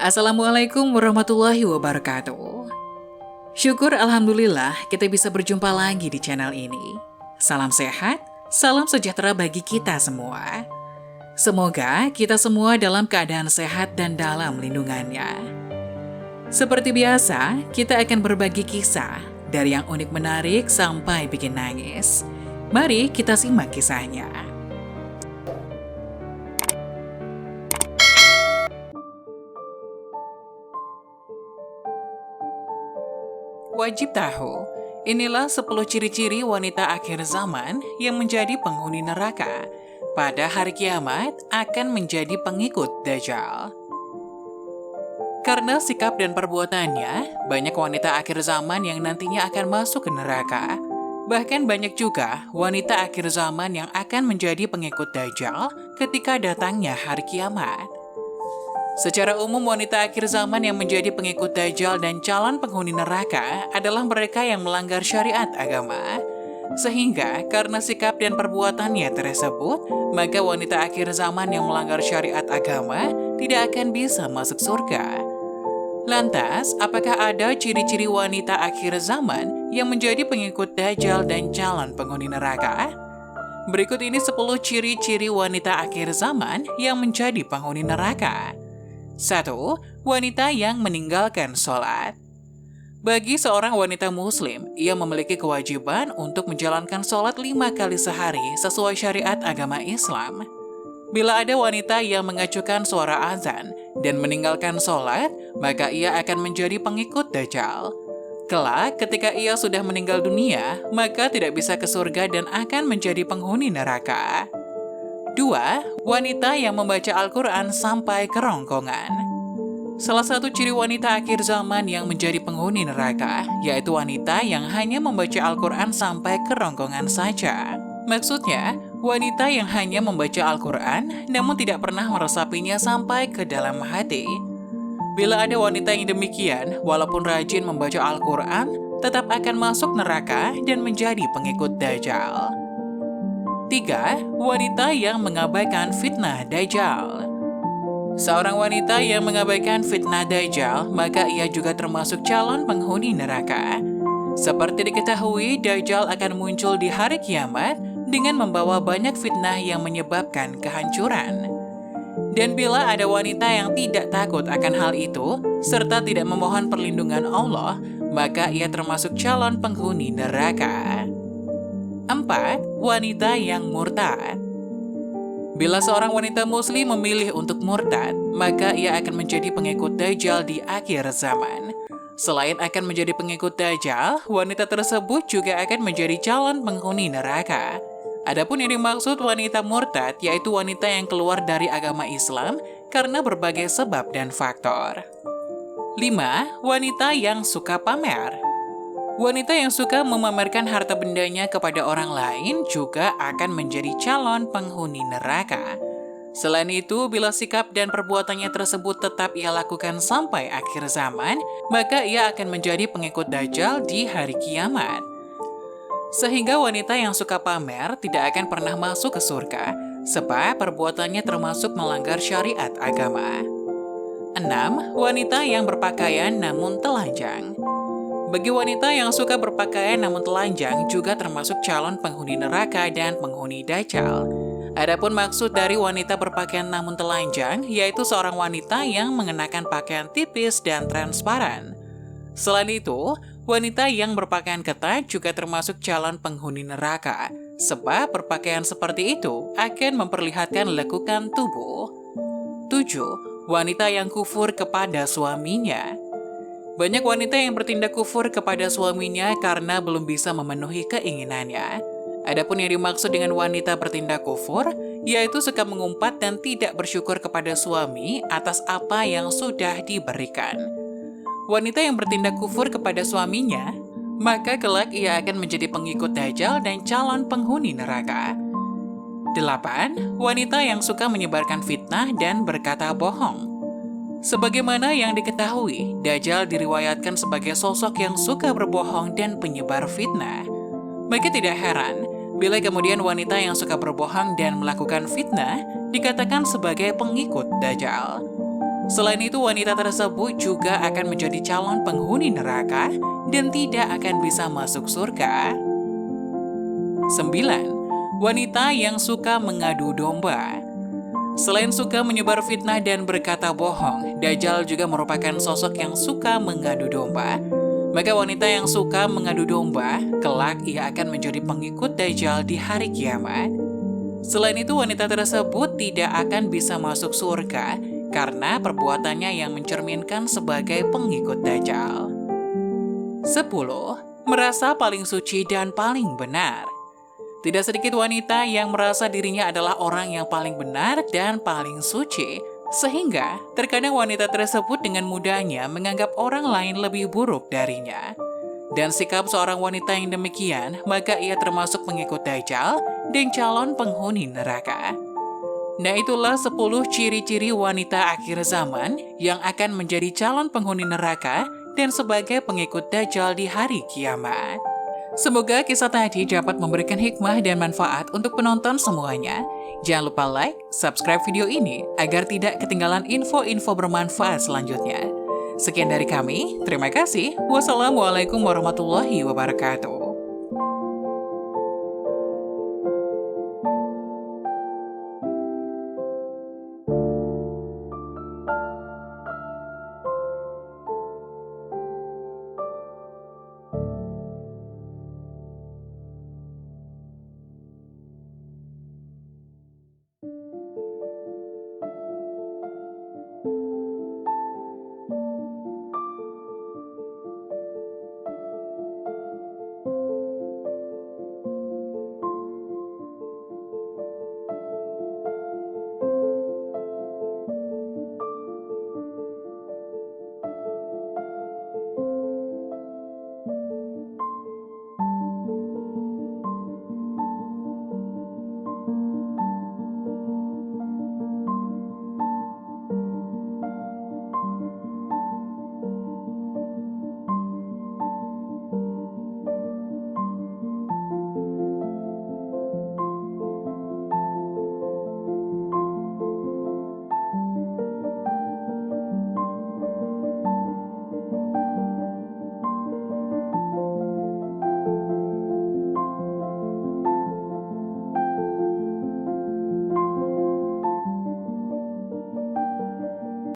Assalamualaikum warahmatullahi wabarakatuh. Syukur Alhamdulillah kita bisa berjumpa lagi di channel ini. Salam sehat, salam sejahtera bagi kita semua. Semoga kita semua dalam keadaan sehat dan dalam lindungannya. Seperti biasa, kita akan berbagi kisah dari yang unik menarik sampai bikin nangis. Mari kita simak kisahnya. Wajib tahu, inilah 10 ciri-ciri wanita akhir zaman yang menjadi penghuni neraka. Pada hari kiamat akan menjadi pengikut Dajjal. Karena sikap dan perbuatannya, banyak wanita akhir zaman yang nantinya akan masuk ke neraka. Bahkan banyak juga wanita akhir zaman yang akan menjadi pengikut Dajjal ketika datangnya hari kiamat. Secara umum, wanita akhir zaman yang menjadi pengikut Dajjal dan calon penghuni neraka adalah mereka yang melanggar syariat agama. Sehingga, karena sikap dan perbuatannya tersebut, maka wanita akhir zaman yang melanggar syariat agama tidak akan bisa masuk surga. Lantas, apakah ada ciri-ciri wanita akhir zaman yang menjadi pengikut Dajjal dan calon penghuni neraka? Berikut ini 10 ciri-ciri wanita akhir zaman yang menjadi penghuni neraka. 1. Wanita yang meninggalkan sholat. Bagi seorang wanita muslim, ia memiliki kewajiban untuk menjalankan sholat 5 kali sehari sesuai syariat agama Islam. Bila ada wanita yang mengacukan suara azan dan meninggalkan sholat, maka ia akan menjadi pengikut Dajjal. Kelak, ketika ia sudah meninggal dunia, maka tidak bisa ke surga dan akan menjadi penghuni neraka. 2. Wanita yang membaca Al-Quran sampai kerongkongan. Salah satu ciri wanita akhir zaman yang menjadi penghuni neraka, yaitu wanita yang hanya membaca Al-Quran sampai kerongkongan saja. Maksudnya, wanita yang hanya membaca Al-Quran, namun tidak pernah meresapinya sampai ke dalam hati. Bila ada wanita yang demikian, walaupun rajin membaca Al-Quran, tetap akan masuk neraka dan menjadi pengikut Dajjal. 3. Wanita yang mengabaikan fitnah Dajjal. Seorang wanita yang mengabaikan fitnah Dajjal, maka ia juga termasuk calon penghuni neraka. Seperti diketahui, Dajjal akan muncul di hari kiamat dengan membawa banyak fitnah yang menyebabkan kehancuran. Dan bila ada wanita yang tidak takut akan hal itu, serta tidak memohon perlindungan Allah, maka ia termasuk calon penghuni neraka. 4. Wanita yang murtad. Bila seorang wanita muslim memilih untuk murtad, maka ia akan menjadi pengikut Dajjal di akhir zaman. Selain akan menjadi pengikut Dajjal, wanita tersebut juga akan menjadi calon penghuni neraka. Adapun yang dimaksud wanita murtad, yaitu wanita yang keluar dari agama Islam karena berbagai sebab dan faktor. 5. Wanita yang suka pamer. Wanita yang suka memamerkan harta bendanya kepada orang lain juga akan menjadi calon penghuni neraka. Selain itu, bila sikap dan perbuatannya tersebut tetap ia lakukan sampai akhir zaman, maka ia akan menjadi pengikut Dajjal di hari kiamat. Sehingga wanita yang suka pamer tidak akan pernah masuk ke surga, sebab perbuatannya termasuk melanggar syariat agama. 6. Wanita yang berpakaian namun telanjang. Bagi wanita yang suka berpakaian namun telanjang juga termasuk calon penghuni neraka dan penghuni Dajjal. Adapun maksud dari wanita berpakaian namun telanjang, yaitu seorang wanita yang mengenakan pakaian tipis dan transparan. Selain itu, wanita yang berpakaian ketat juga termasuk calon penghuni neraka, sebab berpakaian seperti itu akan memperlihatkan lekukan tubuh. 7. Wanita yang kufur kepada suaminya. Banyak wanita yang bertindak kufur kepada suaminya karena belum bisa memenuhi keinginannya. Adapun yang dimaksud dengan wanita bertindak kufur, yaitu suka mengumpat dan tidak bersyukur kepada suami atas apa yang sudah diberikan. Wanita yang bertindak kufur kepada suaminya, maka kelak ia akan menjadi pengikut Dajjal dan calon penghuni neraka. 8. Wanita yang suka menyebarkan fitnah dan berkata bohong. Sebagaimana yang diketahui, Dajjal diriwayatkan sebagai sosok yang suka berbohong dan penyebar fitnah. Maka tidak heran bila kemudian wanita yang suka berbohong dan melakukan fitnah dikatakan sebagai pengikut Dajjal. Selain itu, wanita tersebut juga akan menjadi calon penghuni neraka dan tidak akan bisa masuk surga. 9. Wanita yang suka mengadu domba. Selain suka menyebar fitnah dan berkata bohong, Dajjal juga merupakan sosok yang suka mengadu domba. Maka wanita yang suka mengadu domba, kelak ia akan menjadi pengikut Dajjal di hari kiamat. Selain itu, wanita tersebut tidak akan bisa masuk surga karena perbuatannya yang mencerminkan sebagai pengikut Dajjal. 10. Merasa paling suci dan paling benar. Tidak sedikit wanita yang merasa dirinya adalah orang yang paling benar dan paling suci, sehingga terkadang wanita tersebut dengan mudahnya menganggap orang lain lebih buruk darinya. Dan sikap seorang wanita yang demikian, maka ia termasuk pengikut Dajjal dan calon penghuni neraka. Nah, itulah 10 ciri-ciri wanita akhir zaman yang akan menjadi calon penghuni neraka dan sebagai pengikut Dajjal di hari kiamat. Semoga kisah tadi dapat memberikan hikmah dan manfaat untuk penonton semuanya. Jangan lupa like, subscribe video ini agar tidak ketinggalan info-info bermanfaat selanjutnya. Sekian dari kami, terima kasih. Wassalamualaikum warahmatullahi wabarakatuh.